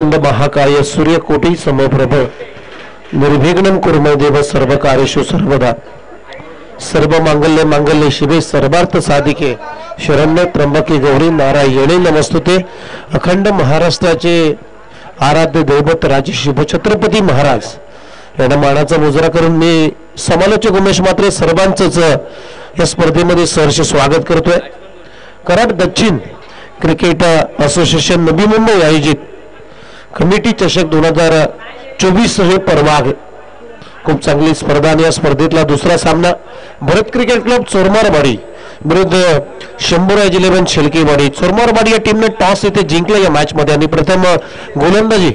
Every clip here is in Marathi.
महाकाय सूर्यकोटी समप्रभ निर्विघ्नं कुर्मो देव सर्व कार्येषु सर्वदा सर्व मांगल्य मांगल्य शिवे सर्वार्थ साधिके शरण्य त्र्यंबके गौरी नारायणी नमस्तुते। अखंड महाराष्ट्राचे आराध्य दैवत राजे शिवछत्रपती महाराज यांना मानाचा मुजरा करून मी समालोचक उमेश मात्रे सर्वांचंच या स्पर्धेमध्ये सहर्ष स्वागत करतोय। कराड दक्षिण क्रिकेट असोसिएशन नवी मुंबई आयोजित कमिटी चषक 2024 हे पर्व आहे। खूप चांगली स्पर्धा आणि या स्पर्धेतला दुसरा सामना भरत क्रिकेट क्लब चोरमारवाडी विरुद्ध शंभूराज 11 शेलकेवाडी। चोरमारवाडी या टीमने टॉस येथे जिंकले या मॅच मध्ये आणि प्रथम गोलंदाजी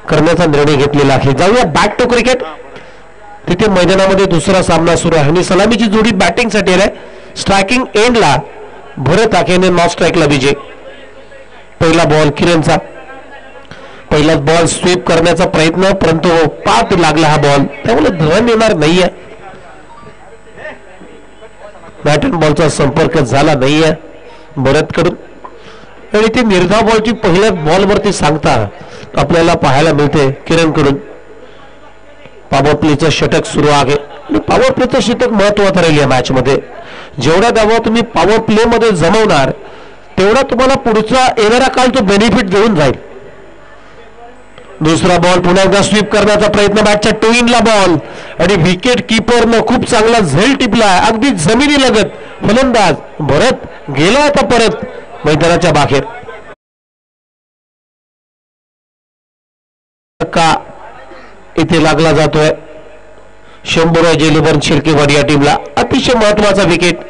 करण्याचा निर्णय घेतलेला आहे। जाऊया बॅक टू क्रिकेट। तिथे मैदानामध्ये दुसरा सामना सुरू आहे आणि सलामीची जोडी बॅटिंग साठी आहे। स्ट्रायकिंग एंडला भरत आखेने नॉट स्ट्राइकला विजय। पहिला बॉल किरणचा, पहिलाच बॉल स्वीप करण्याचा प्रयत्न परंतु पात लागला हा बॉल, त्यामुळे रन येणार नाहीये। बॅट अँड बॉलचा संपर्क झाला नाहीये भरत कडून आणि ती निर्धाव बॉलची पहिल्या बॉल वरती सांगता आपल्याला पाहायला मिळते किरण कडून। पॉवर प्लेचं षटक सुरू आहे आणि पॉवर प्लेचं षटक महत्त्वाचं राहील या मॅच मध्ये। जेवढ्या धावा तुम्ही पॉवर प्ले मध्ये जमवणार तेवढा तुम्हाला पुढचा येणारा काळ तो बेनिफिट देऊन जाईल। दुसरा बॉल पुन्हा एकदा स्वीप करण्याचा प्रयत्न, बॅटच्या टू इनला बॉल आणि विकेट कीपरनं खूप चांगला झेल टिपला, अगदी जमिनी लगत फलंदाज भरत गेला आता परत मैदानाच्या बाहेर। का इथे लागला जातोय शंभूराज 11 शेलकेवाडी या टीमला। अतिशय महत्वाचा विकेट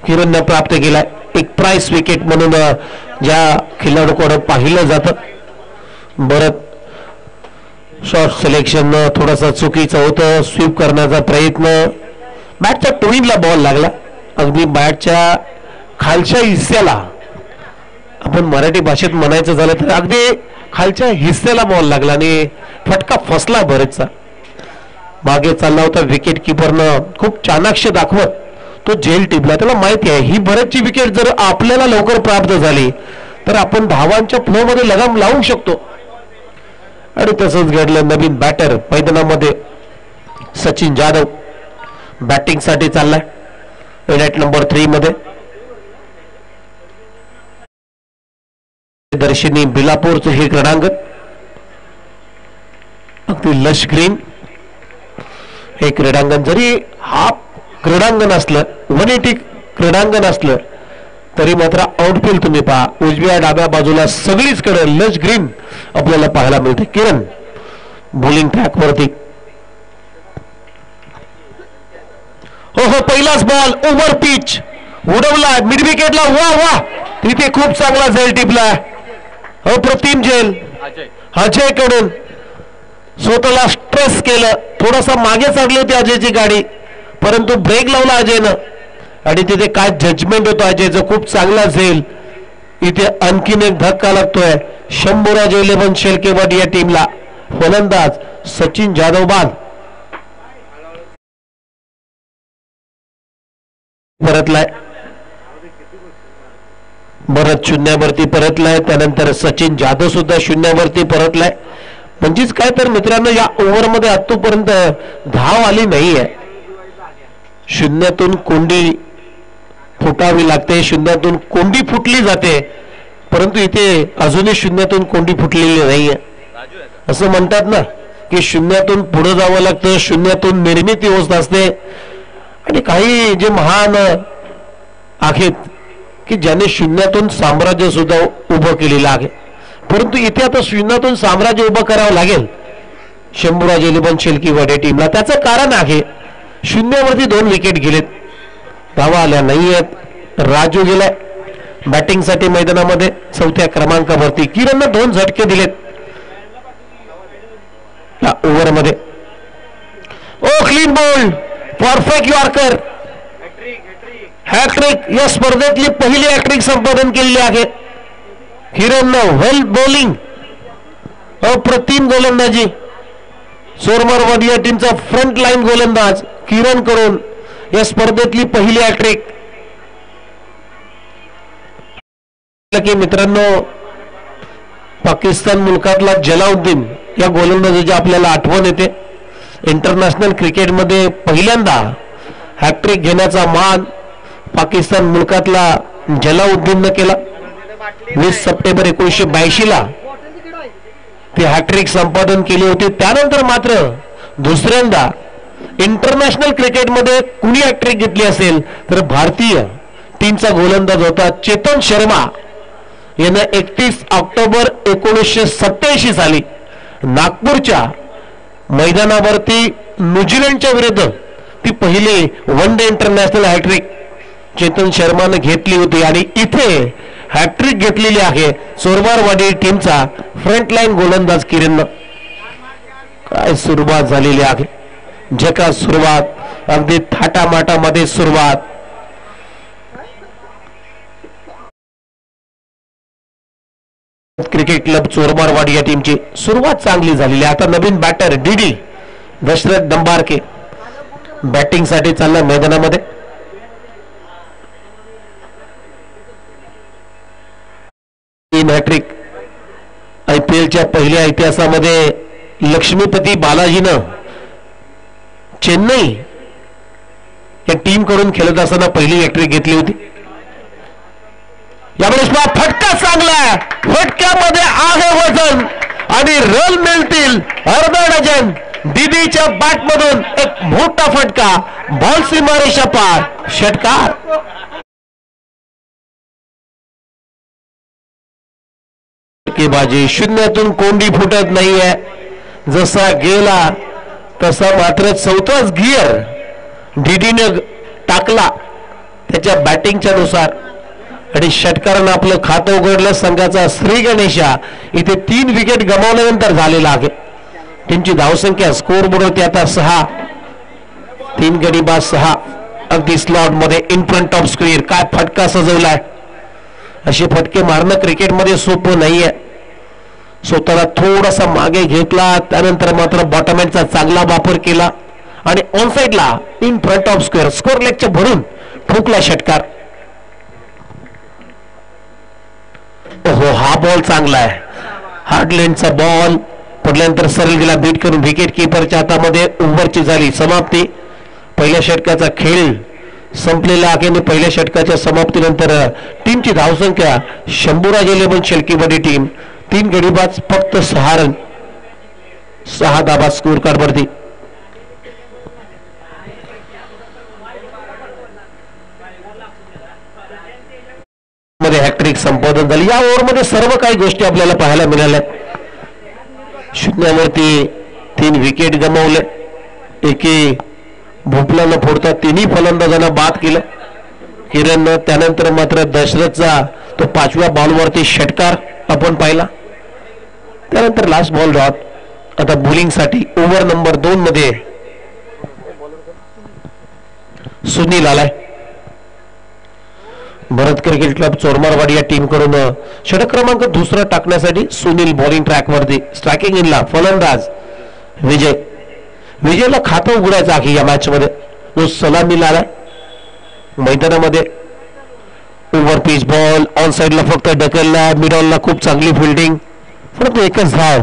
किरणने प्राप्त केलाय। एक प्राइस विकेट म्हणून ज्या खेळाडूकडे पाहिलं जातं। भरत शॉर्ट सिलेक्शन थोडासा चुकीचं होतं, स्वीप करण्याचा प्रयत्न, बॅटच्या टोईनला बॉल लागला, अगदी बॅटच्या खालच्या हिस्स्याला, आपण मराठी भाषेत म्हणायचं झालं तर अगदी खालच्या हिस्स्याला बॉल लागला आणि फटका फसला भरतचा। मागे चालला होता विकेट कीपरनं खूप चाणाक्ष दाखवत तो झेल टिपला। त्याला माहिती आहे ही भरतची विकेट जर आपल्याला लवकर प्राप्त झाली तर आपण धावांच्या फ्लो मध्ये लगाम लावू शकतो आणि तसंच घडलं। नवीन बॅटर मैदानामध्ये सचिन जाधव बॅटिंग साठी चाललाय विकेट नंबर 3 मध्ये। दर्शनी बिलापूरचं हे क्रीडांगण अगदी लश ग्रीन हे क्रीडांगण, जरी हाफ क्रीडांगण असलं 180 क्रीडांगण असलं तरी मात्र आउटफील्ड तुम्ही पहा उजव्या डाव्या बाजूला सगळीचकडे लश ग्रीन आपल्याला पाहायला मिळते। किरण बॉलिंग ट्रॅक वरती, हो पहिलाच बॉल ओव्हर पिच उडवला मिड विकेटला, वा वा तिथे खूप चांगला झेल टिपला, अप्रतिम झेल अजय कडून। स्वतःला स्ट्रेस केलं, थोडासा मागे चढली होती अजयची गाडी परंतु ब्रेक लावला अजयनं आणि तिथे काय जजमेंट होतं अजयचं, खूप चांगला झेल। इथे आणखीन एक धक्का लागतोय शंभूराज 11 शेलकेवाडी या टीमला। फलंदाज सचिन जाधव बाद परतलाय, भरत शून्यावरती परतलाय, त्यानंतर सचिन जाधव सुद्धा शून्यावरती परतलाय। म्हणजेच काय तर मित्रांनो या ओव्हर मध्ये आतापर्यंत धाव आली नाहीये। शून्यातून कोंडी फुटावी लागते, शून्यातून कोंडी फुटली जाते परंतु इथे अजूनही शून्यातून कोंडी फुटलेली नाहीये। असं म्हणतात ना की शून्यातून पुढे जावं लागतं, शून्यातून निर्मिती होत असते आणि काही जे महान आहेत की ज्याने शून्यातून साम्राज्य सुद्धा उभं केलेलं आहे परंतु इथे आता शून्यातून साम्राज्य उभं करावं लागेल शंभूराज 11 शेलकेवाडी टीमला। त्याचं कारण आहे शून्यावरती 2 विकेट गेलेत, धावा आल्या नाहीयेत। राजू गेलाय बॅटिंग साठी मैदानामध्ये 4थ्या क्रमांकावरती। किरणने 2 झटके दिलेत या ओव्हर मध्ये। Oh clean ball, perfect yorker, hat-trick या स्पर्धेतली पहिली हॅट्रिक संपादन केलेली आहे किरणनं। वेल बॉलिंग, अप्रतिम गोलंदाजी, चोरमारवाडी या टीमचा फ्रंट लाईन गोलंदाज किरण करून या स्पर्धेतली पहिली हॅट्रिक। मित्रांनो पाकिस्तान मुलकातला जलाउद्दीन या गोलंदाजाची आपल्याला आठवण येते. इंटरनॅशनल क्रिकेटमध्ये पहिल्यांदा हॅट्रिक घेण्याचा मान पाकिस्तान मुलकातला जलाउद्दीननं केला. 20 सप्टेंबर 1982 ला ती हॅट्रिक संपादन केली होती. त्यानंतर मात्र दुसऱ्यांदा इंटरनॅशनल क्रिकेटमध्ये कुणी हॅट्रिक घेतली असेल तर भारतीय टीमचा गोलंदाज होता चेतन शर्मा याने 31 ऑक्टोबर 1987 साली नागपूरच्या मैदानावरती न्यूझीलंडच्या विरुद्ध ती पहिली one day international hat trick Chetan शर्माने घेतली होती. आणि इथे हॅट्रिक घेतलेली आहे चोरमारवाडी टीमचा फ्रंटलाईन गोलंदाज किरण. काय सुरुवात झालेली आहे, झकास सुरुवात, अगदी थाटामाटामध्ये सुरुवात. क्रिकेट क्लब चोरमारवाडी या टीमची सुरुवात चांगली झालेली. आता नवीन बॅटर डीडी दशरथ दंबारके बॅटिंग साठी चालला मैदानामध्ये. तीन हॅट्रिक IPLच्या पहिल्या इतिहासामध्ये लक्ष्मीपती बालाजीनं चेन्नई या टीम कडून खेळत असताना पहिली हॅट्रिक घेतली होती. यावेळेस फटका चांगला, फटक्यामध्ये आहे वजन आणि रन मिळतील अर्धा डझन. दीदीच्या बॅट मधून एक मोठा फटका, बॉल सीमारेषा पार, षटकार. बाजी शून्यातून कोंडी फुटत नाहीये. जसा गेला तसा मात्र चौथाच गिअर डीडीने टाकला त्याच्या बॅटिंगच्या नुसार आणि षटकारानं आपलं खातं उघडलं. संघाचा श्री गणेशा इथे 3 विकेट गमावल्यानंतर झालेला आहे. त्यांची धावसंख्या स्कोर बोर्डवरती आता 6, 3 गडी बाद 6, अगदी स्लॉट मध्ये इन फ्रंट ऑफ स्क्रीन. काय फटका सजवलाय. असे फटके मारणं क्रिकेटमध्ये सोपं नाहीये. स्वतःला थोडासा मागे घेतला, त्यानंतर मात्र बॉटमॅनचा चांगला वापर केला आणि ऑन साइडला इन फ्रंट ऑफ स्क्वेअर स्कोर लेगच्या भरून ठोकला षटकार. ओहो, हा बॉल चांगला आहे. हार्डलँडचा बॉल पडल्यानंतर सरळ गेला बीट करून विकेट किपरच्या हातामध्ये. ओव्हरची झाली समाप्ती. पहिल्या षटकाचा खेळ संपलेला आहे आणि पहिल्या षटकाच्या समाप्तीनंतर टीमची धावसंख्या शंभूराज 11 शेलकीवाडी टीम 3 गडीबाज फक्त 6 रन 6 धाबा स्कोर कार्ड वरती. मध्ये हॅट्रिक संपादन झाली. या ओव्हरमध्ये सर्व काही गोष्टी आपल्याला पाहायला मिळाल्या. शून्यावरती 3 विकेट गमावले. एकी भोपला न फोडता 3ही फलंदाजांना बाद केलं किरणनं. त्यानंतर मात्र दशरथचा तो 5व्या बॉलवरती षटकार आपण पाहिला. त्यानंतर लास्ट बॉल डॉट. आता बॉलिंग साठी ओव्हर नंबर 2 मध्ये सुनील आलाय. भरत क्रिकेट क्लब चोरमारवाडी या टीम कडून षटक क्रमांक 2 टाकण्यासाठी सुनील बॉलिंग ट्रॅक वरती. स्ट्रायकिंग इनला फलंदाज विजय. विजयला खातं उघडायचं आहे या मॅच मध्ये. तो सलामी आलाय मैदानामध्ये. ओव्हर पिच बॉल ऑन साइडला फक्त ढकलला. मिड ऑनला खूप चांगली फिल्डिंग, फक्त एकच धाव.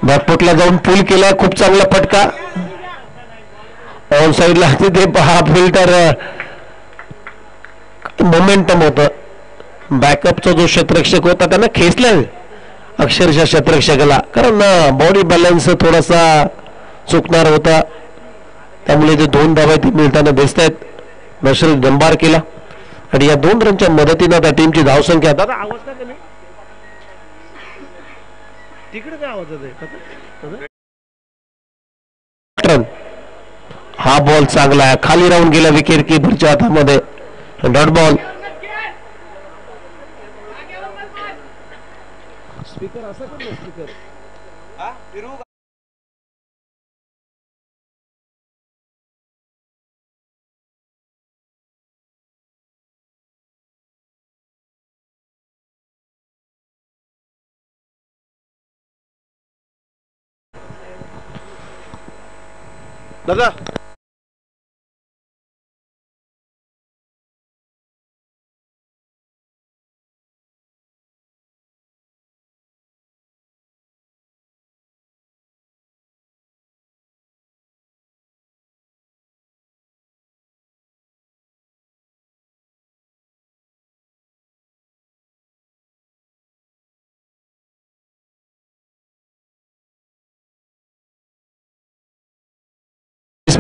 बॅकफुटला जाऊन पुल केला, खूप चांगला फटका. ऑन साइडला तिथे हा फिल्टर मोमेंटम होतं. बॅकअपचा जो क्षेत्ररक्षक होता त्यांना खेचलाय अक्षरशः क्षेत्ररक्षकाला, कारण बॉडी बॅलन्स थोडासा चुकणार होता. त्यामुळे ते 2 धावा मिळताना दिसत आहेत. दशरथ दंबार केला आणि या 2 रनच्या मदतीने त्या टीमची धावसंख्या तिकडे काय आवाज येतोय. हा बॉल चांगला आहे, खाली राहून गेला विकेट कीपरच्या हातामध्ये. Dot ball. स्पीकर असा करतो स्पीकर. दादा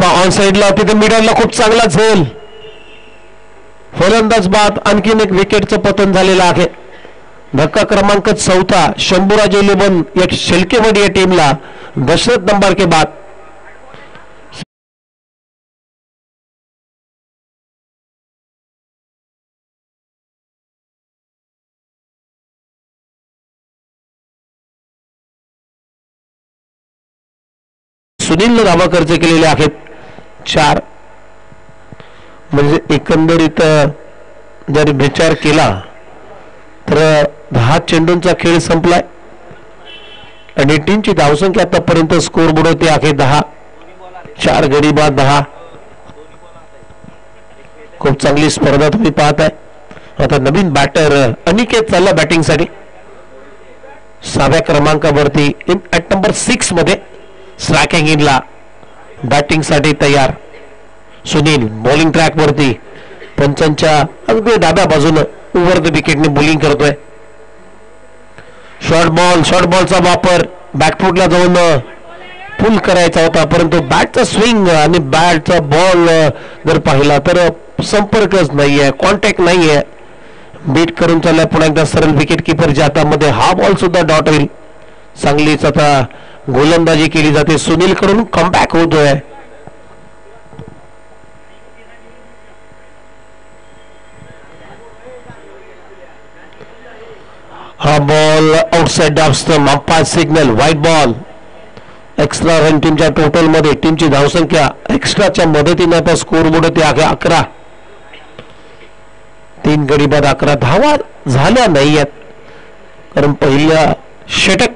ऑन साइडला तिथे मिडलला खूप चांगला झेल फलंदाज बाद आणखीन एक विकेटचं पतन झालेलं आहे. धक्का क्रमांक 4 शंभूराज 11 या शेलकेवाडी या टीमला दशरथ नंबर के बाद. सुनीलने धावा खर्च केलेले आहेत 4. म्हणजे एकंदरीत जर विचार केला तर 10 चेंडूंचा खेळ संपलाय आणि टीमची धावसंख्या आतापर्यंत स्कोर बोर्ड होती आहे 10. 4 गडी बाद 10. खूप चांगली स्पर्धा तुम्ही पाहताय. आता नवीन बॅटर अनिकेत चालला बॅटिंगसाठी 6व्या क्रमांकावरती ॲट नंबर 6 मध्ये स्ट्रायकिंग इनला बॅटिंगसाठी तयार. सुनील बॉलिंग ट्रॅक वरती पंचांच्या अगदी डाव्या बाजूने ओव्हर द विकेटने बॉलिंग करतोय. शॉर्ट बॉलचा वापर बॅकफुटला जाऊन फुल करायचा होता परंतु बॅटचा स्विंग आणि बॅटचा बॉल जर पाहिला तर संपर्कच नाहीये, कॉन्टॅक्ट नाहीये. बीट करून चाललाय पुन्हा एकदा सरळ विकेट किपरच्या हातामध्ये. हा बॉल सुद्धा डॉट होईल. चांगलीच आता गोलंदाजी केली जाते. सुनील कडून कमबॅक होतोय. हा ball outside off stump. Umpire signal white ball. Extra run टीमच्या टोटल मध्ये टीमची धावसंख्या एक्स्ट्राच्या मदतीने आता स्कोर बोर्ड होते 11. 3 गडी बाद 11 धावा झाल्या नाहीयेत कारण पहिल्या षटक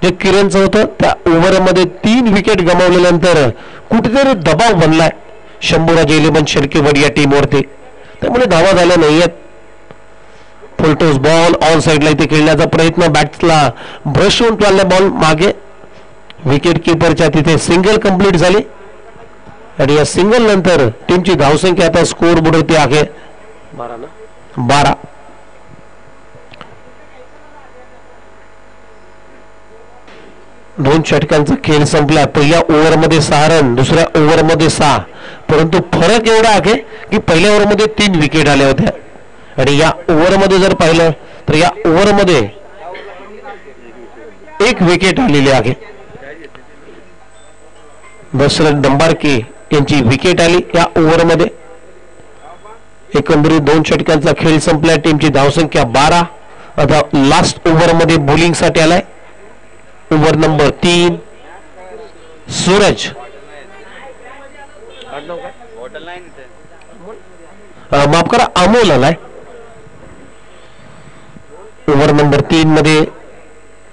जे किरणचं होतं त्या ओव्हरमध्ये 3 विकेट गमावल्यानंतर कुठेतरी दबाव बनलाय शंभूराज 11 शेळकेवाडी या टीमवरती. त्यामुळे धावा झाल्या नाहीयेत. फुलटोस बॉल ऑन साइडला इथे खेळण्याचा प्रयत्न. बॅट्सला ब्रश होऊन चालला बॉल मागे. विकेट किपरच्या तिथे सिंगल कंप्लीट झाली आणि या सिंगल नंतर टीमची धावसंख्या आता स्कोर बोर्ड होती आहे 12. दोन षटकांचा खेळ संपला. पहिल्या ओव्हरमध्ये 6 रन, दुसऱ्या ओव्हरमध्ये 6. परंतु फरक एवढा आहे की पहिल्या ओव्हरमध्ये 3 विकेट आल्या होत्या आणि या ओव्हरमध्ये जर पाहिलं तर या ओव्हरमध्ये 1 विकेट आलेली आहे. दशरथ डंबारके यांची विकेट आली या ओव्हरमध्ये. एकंदरीत 2 षटकांचा खेळ संपला. टीमची धावसंख्या 12. आता लास्ट ओव्हरमध्ये बॉलिंग साठी आलाय ओव्हर नंबर 3 सूरज. माफ करा अमोल आलाय ओव्हर नंबर 3 मध्ये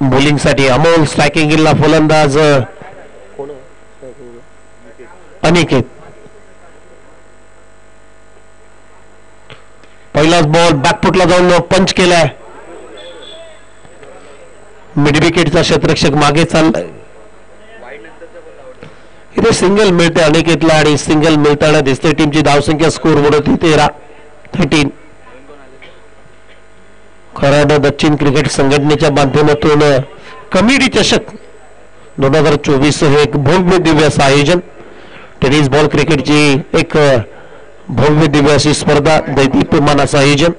बॉलिंग साठी. अमोल स्ट्रायकिंग इनला फलंदाज अनिकेत. पहिलाच बॉल बॅकफुटला जाऊन पंच केलाय. मिड विकेटचा क्षेत्ररक्षक मागे चाललाय. इथे सिंगल मिळते अनिकेतला आणि सिंगल मिळताना दिसते. टीमची धावसंख्या स्कोर बोर्ड होती 13. कराड दक्षिण क्रिकेट संघटनेच्या माध्यमातून कमिटी चषक 2024 हे एक भव्य दिव्य असं आयोजन. टेनिस बॉल क्रिकेटची एक भव्य दिव्य अशी स्पर्धा दैदीप्यमान असं आयोजन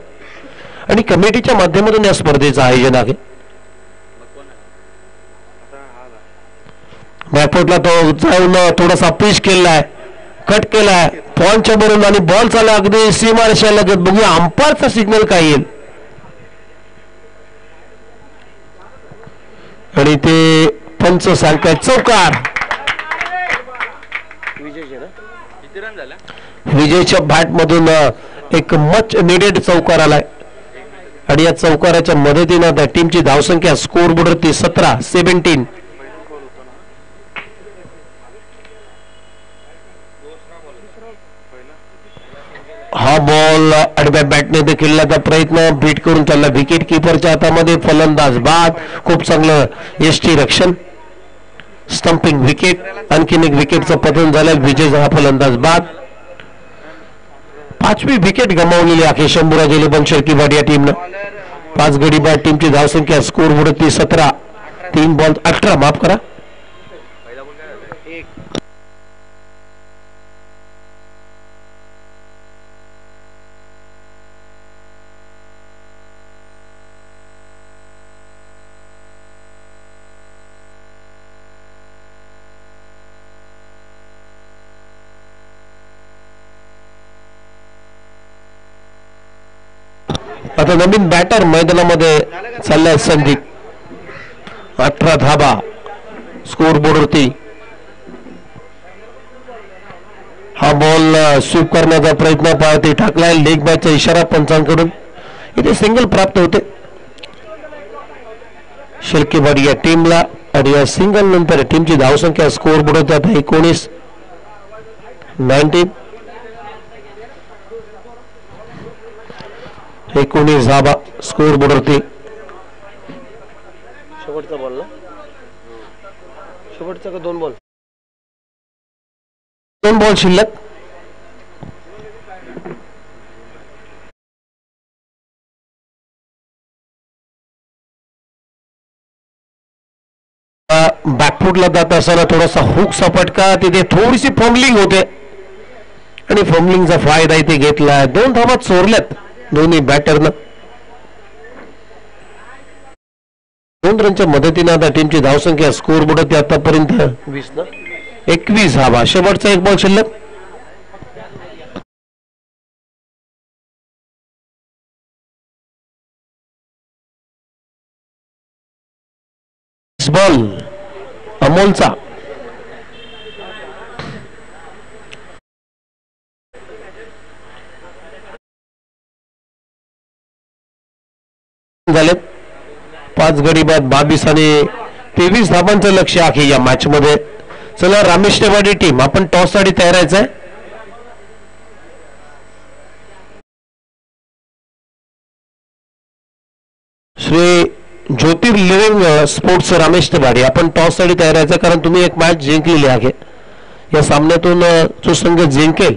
आणि कमिटीच्या माध्यमातून या स्पर्धेचं आयोजन आहे. बॅकफुटला तो जाऊन थोडासा पिच केलाय, कट केलाय पॉइंटच्या बरोबर आणि बॉल चालला अगदी सीमारेषा लगत. बघूया अंपायरचा सिग्नल काय येईल आणि ते पंच सांगताय चौकार. विजयच्या बॅट मधून एक मच निडेड चौकार आलाय आणि या चौकाराच्या मदतीनं त्या टीमची धावसंख्या स्कोर बोर्डवरती 17. हा बॉल आडव्या बॅटने देखील खेळण्याचा प्रयत्न, बीट करून त्याला विकेट किपरच्या हातामध्ये, फलंदाज बाद, खूप चांगलं यष्टी रक्षण, स्टंपिंग विकेट, आणखीन एक विकेटचं पतन झालं, विजय हा फलंदाज बाद. 5वी विकेट गमावलेली आहे शंभूराज इलेव्हन शेळकेवाडी या टीमनं. 5 गडी बाद. टीमची धावसंख्या स्कोर बुडती 17, 3 बॉल 18, माफ करा. आता नवीन बॅटर मैदानामध्ये चाललाय संदीप. 18 धाबा स्कोर बोर्डवरती. हा बॉल स्वीप करण्याचा प्रयत्न पाहते, टाकलाय, लेग बॅटचा इशारा पंचांकडून. इथे सिंगल प्राप्त होते शेळकेवाडी या टीमला आणि या सिंगल नंतर टीमची धावसंख्या स्कोर बोर्डवरती आता 19, 19 धाबा स्कोर बोर्डवरती. शेवटचा बॉल ना, शेवटचा का 2 बॉल? 2 बॉल शिल्लक. बॅकफुटला जात असताना थोडासा हुकचा फटका, तिथे थोडीशी फॉर्मलिंग होते आणि फॉर्मलिंगचा फायदा इथे घेतला. 2 धावा चोरल्यात दोन्ही बॅटरनं. 2 रनच्या मदतीने आता टीमची धावसंख्या स्कोर बोर्डवरती आतापर्यंत 21 धावा. शेवटचा 1 बॉल शिल्लक. बॉल अमोलचा. झाले 5 गडी बाद, 22 आणि 23 धावांचं लक्ष आहे या मॅच मध्ये. चला रामेश्वरवाडी टीम, आपण टॉस साठी तयार आहे. श्री ज्योतिर्लिंग स्पोर्ट्स रामेश्वरवाडी, आपण टॉस साठी तयार आहे, कारण तुम्ही एक मॅच जिंकलेली आहे. या सामन्यातून जो संघ जिंकेल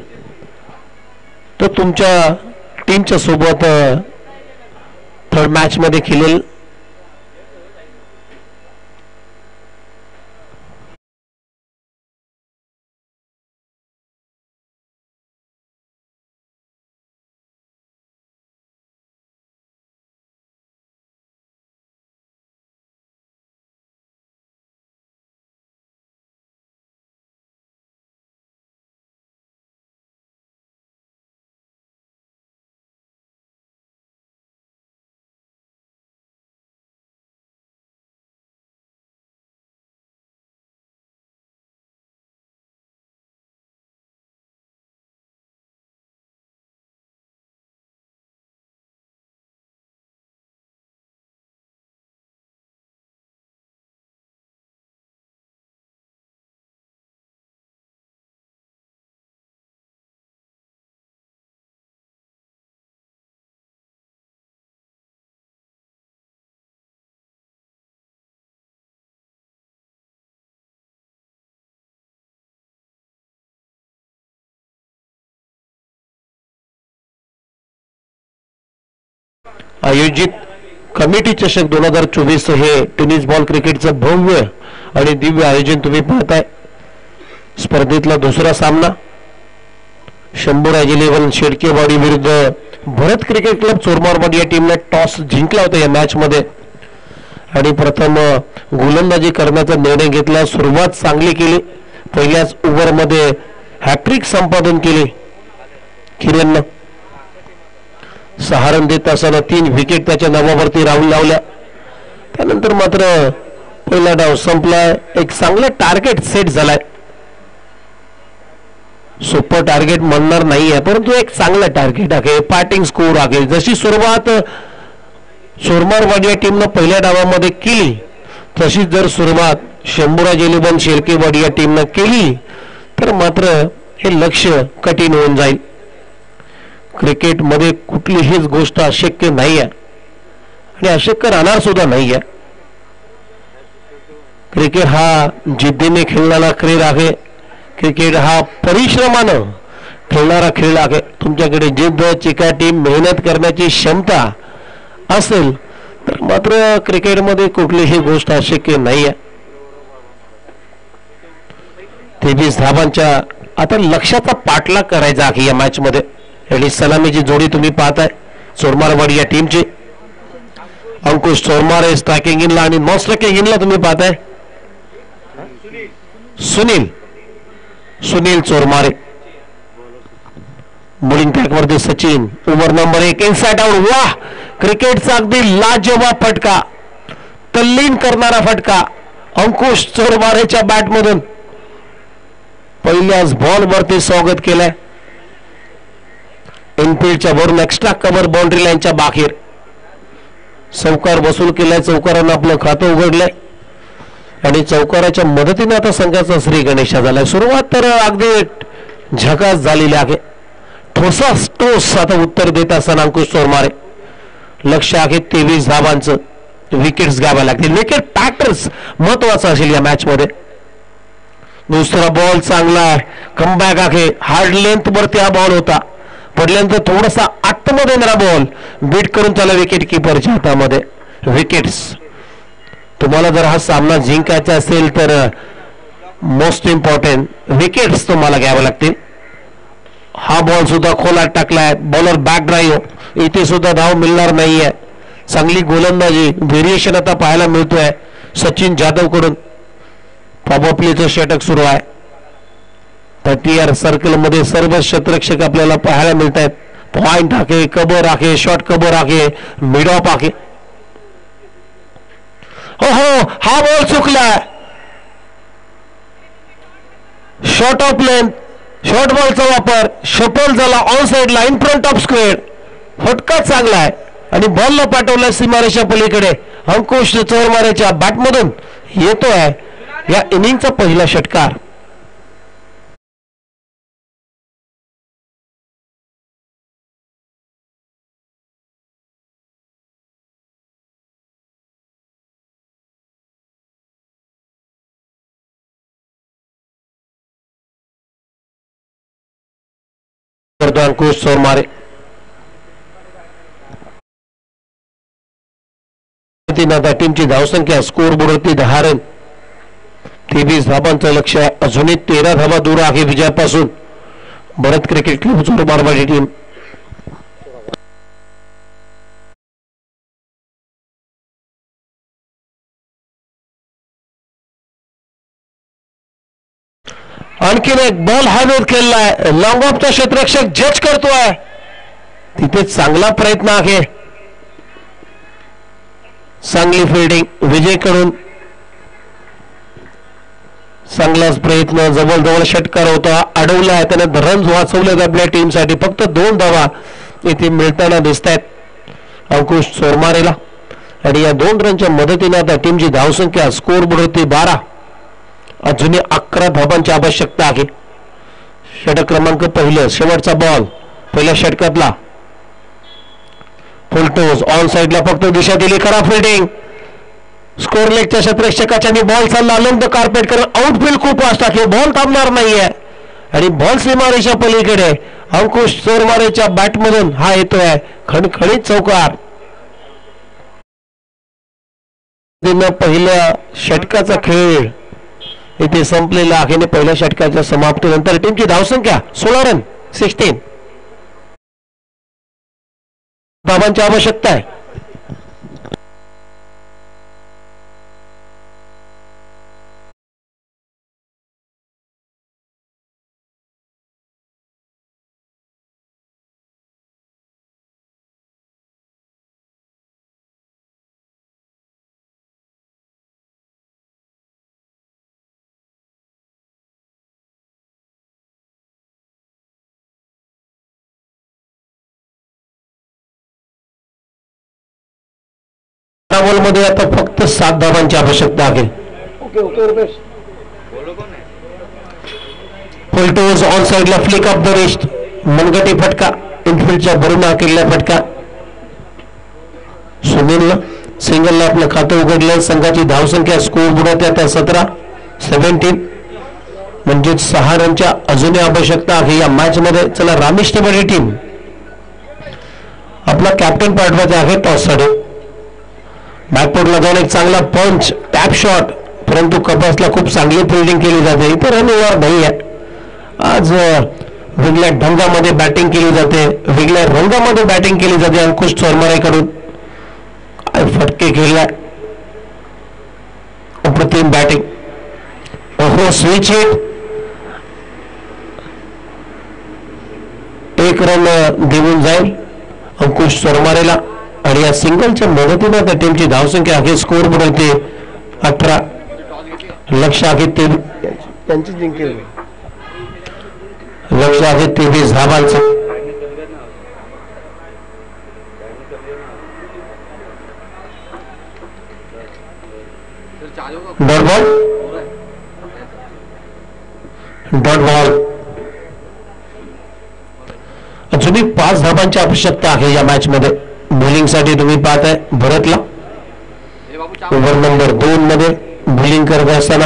तो तुमच्या टीमच्या सोबत थर्ड मॅच मध्ये खेळेल. आयोजित कमिटी चषक 2024 हे टेनिस बॉल क्रिकेटचं भव्य आणि दिव्य आयोजन तुम्ही पाहताय. स्पर्धेतला दुसरा सामना शंभूराज इलेव्हन शेळकेवाडी विरुद्ध भरत क्रिकेट क्लब चोरमारवाडी या टीमने टॉस जिंकला होता या मॅच मध्ये आणि प्रथम गोलंदाजी करण्याचा निर्णय घेतला. सुरुवात चांगली केली, पहिल्याच ओव्हर मध्ये हॅट्रिक संपादन केले किरणनं. 6 रन देत असताना 3 विकेट त्याच्या नावावरती राहून लावल्या. त्यानंतर मात्र पहिला डाव संपला. एक चांगला टार्गेट सेट झालाय. सुपर टार्गेट म्हणणार नाहीये, परंतु एक चांगला टार्गेट आहे, पॅटिंग स्कोर आहे. जशी सुरुवात चोरमारवाडी या टीमनं पहिल्या डावामध्ये केली, तशीच जर सुरुवात शंभूराज इलेव्हन शेळकेवाडी या टीमनं केली तर मात्र हे लक्ष्य कठीण होऊन जाईल. क्रिकेटमध्ये कुठलीहीच गोष्ट अशक्य नाही आहे आणि अशक्य राहणार सुद्धा नाही आहे. क्रिकेट हा जिद्दीने खेळणारा खेळ आहे. क्रिकेट हा परिश्रमानं खेळणारा खेळ आहे. तुमच्याकडे जिद्द, चिकाटी, मेहनत करण्याची क्षमता असेल तर मात्र क्रिकेटमध्ये कुठलीही गोष्ट अशक्य नाही आहे. 23 धावांच्या आता लक्षाचा पाठलाग करायचा आहे या मॅच मध्ये. आणि सलामीची जोडी तुम्ही पाहताय चोरमारवाडी या टीमची. अंकुश चोरमारे स्ट्रायकिंग इनला आणि नॉन स्ट्रायकिंग इनला तुम्ही पाहताय सुनील चोरमारे. बॉलिंग ट्रॅक वरती Sachin. Over number 1 inside out. वाह, क्रिकेटचा अगदी लाजवाब फटका, तल्लीन करणारा फटका अंकुश चोरमारेच्या बॅटमधून. पहिल्याच बॉल वरती स्वागत केलंय. इनफिल्डच्या वरून एक्स्ट्रा कव्हर बाउंड्री लाईनच्या बाहेर चौकार वसूल केलाय. चौकारानं आपलं खातं उघडलंय आणि चौकाराच्या मदतीने आता संघाचा श्री गणेशा झालाय. सुरुवात तर अगदी झकास झालेली आहे. ठोसास ठोस आता उत्तर देत असताना अंकुश चोरमारे. लक्ष आहे 23 धावांचं. विकेट्स घ्याव्या लागतील. विकेट पॅटर्स महत्वाचा असेल या मॅच मध्ये. दुसरा बॉल चांगला आहे. कमबॅक आहे. हार्ड लेंथ वरती हा बॉल होता. पडल्यानंतर थोडासा आतमध्ये येणारा बॉल बीट करून त्याला विकेट किपरच्या हातामध्ये. विकेट्स. तुम्हाला जर हा सामना जिंकायचा असेल तर मोस्ट इम्पॉर्टंट विकेट्स तुम्हाला घ्यावे लागतील. हा बॉल सुद्धा खोलात टाकलाय. Bowler back drive. इथे सुद्धा धाव मिळणार नाहीये. चांगली गोलंदाजी व्हेरिएशन आता पाहायला मिळतोय सचिन जाधव कडून. पॉपअपलीचं षटक सुरू आहे. 30 सर्कल मध्ये सर्व क्षेत्ररक्षक आपल्याला पाहायला मिळत आहेत. पॉइंट आहे, कबर आहे, शॉर्ट कबर आहे, मिड ऑफ आहे. हो हा बॉल चुकलाय. शॉर्ट ऑफ लेंथ, शॉर्ट बॉलचा वापर, शपल झाला ऑन साइडला इन फ्रंट ऑफ स्क्वेअर. फटका चांगला आहे आणि बॉलला पाठवलाय सीमारेषा पलीकडे. अंकुश चोरमारेच्या बॅटमधून येतोय या इनिंगचा पहिला षटकार. अंकुश चोरमारे. टीमची धावसंख्या स्कोर बोर्डवरती 10 रन. 23 धावांचं लक्ष आहे. अजूनही 13 धावा दूर आहे विजयापासून. भरत क्रिकेट क्लब चोरमारवाडी टीम. आणखीन एक बॉल हवेत खेळलाय. लॉंग ऑफचा क्षेत्ररक्षक जज करतोय. तिथे चांगला प्रयत्न आहे. चांगली फिल्डिंग विजय कडून. चांगलाच प्रयत्न. जवळजवळ षटकार होता. अडवलाय त्याने. रन वाचवले आपल्या टीमसाठी. फक्त 2 धावा इथे मिळताना दिसत आहेत अंकुश चोरमारेला. आणि या 2 रनच्या मदतीने आता टीमची धावसंख्या स्कोर बोर्डवरती 12. अजूनही 11 धावांची आवश्यकता आहे. षटक क्रमांक पहिलं. शेवटचा बॉल पहिल्या षटकातला. फुलटोज ऑन साइडला फक्त दिशा दिली. खरा फिल्डिंग. स्कोर लेगच्या क्षेत्ररक्षकाच्या बॉल चालला अलॉंग द कार्पेट करत. आउटफील्ड खूप वाजता की बॉल थांबणार नाहीये आणि बॉल सीमारेषा पलीकडे. अंकुश चोरमारेच्या बॅटमधून हा येतोय खणखणीत चौकार. पहिल्या षटकाचा खेळ इथे संपलेला आहे. पहिल्या षटकाच्या समाप्तीनंतर टीमची धावसंख्या 16 रन 16 धावांची आवश्यकता आहे. मध्ये आता फक्त 7 धावांची आवश्यकता आहे. फुलटोज ऑन साइडला फ्लिक ऑफ द रिस्ट. मनगटी फटका. इनफिल्डच्या भरून केलेला फटका. सुनील सिंगलला आपलं खातं उघडलं. संघाची धावसंख्या स्कोर बुडत आता 17 म्हणजे 6 रनच्या अजूनही आवश्यकता आहे या मॅच मध्ये. चला रामेश टेबडी टीम आपला कॅप्टन पाठवायचा आहे टॉस साठी. बॅकफुटला जाऊन एक चांगला पंच टॅप शॉट, परंतु कपासला खूप चांगली फिल्डिंग केली जाते. इतर रन ओव्हर नाही आहे आज. वेगळ्या ढंगामध्ये बॅटिंग केली जाते, वेगळ्या रंगामध्ये बॅटिंग केली जाते अंकुश चोरमारेकडून. काय फटके केला, अप्रतिम बॅटिंग. ओहो स्विच हिट, 1 रन देऊन जाईल अंकुश चोरमारेला. आणि या सिंगलच्या मदतीने त्या टीमची धावसंख्या आहे स्कोर बनवते 18. लक्ष आहे ते त्यांची जिंकेल, लक्ष आहे 23 धावांचं. Dot ball, dot ball. अजूनही 5 धावांची आवश्यकता आहे या मॅच मध्ये. बॉलिंग साठी तुम्ही पाहताय भरतला ओव्हर नंबर 2 मध्ये बॉलिंग करत असताना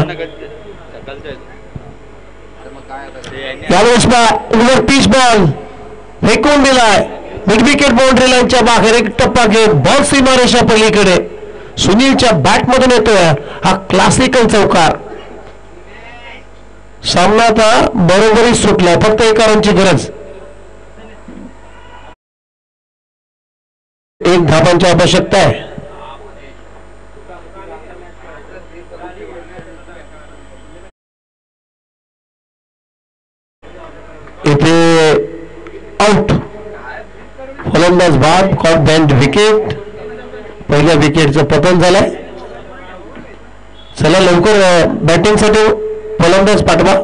यावेळेस ओव्हर 30 बॉल फेकून दिलाय. मिड विकेट बाउंड्री लाईनच्या बाहेर एक टप्पा घे, बॉल सीमारेषा पलीकडे. सुनीलच्या बॅट मधून येतोय हा क्लासिकल चौकार. सामना आता बरोबरीच सुटलाय, फक्त 1 रनची गरज. 1 धावांची आवश्यकता आहे. इथे आउट, फलंदाज बाद, कॉट बँड विकेट. पहिल्या विकेटचं पतन झालंय. चला लवकर बॅटिंग साठी फलंदाज पाठवा.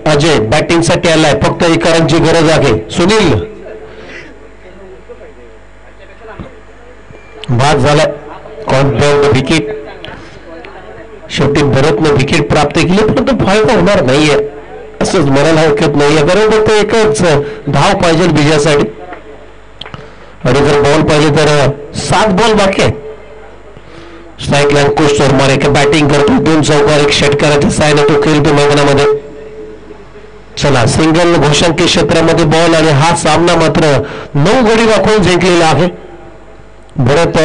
अजय बॅटिंग साठी आलाय, फक्त 1 रनची गरज आहे. सुनील बाद झालाय, कॉन्फिडंट विकेट. शेवटी भरतने विकेट प्राप्त केली, परंतु फायदा होणार नाहीये असंच म्हणायला हरकत नाहीये, कारण फक्त 1च धाव पाहिजे विजयासाठी. आणि जर बॉल पाहिजे तर 7 बॉल बाकी आहे. स्ट्राईकला अंकुश चोरमारे बॅटिंग करतो, 2 चौकार 1 षटकाराच्या साहाय्याने तो खेळतो मैदानामध्ये. चला सिंगल घोषांकी क्षेत्रामध्ये बॉल आणि हा सामना मात्र 9 गडी राखून जिंकलेला आहे. भरत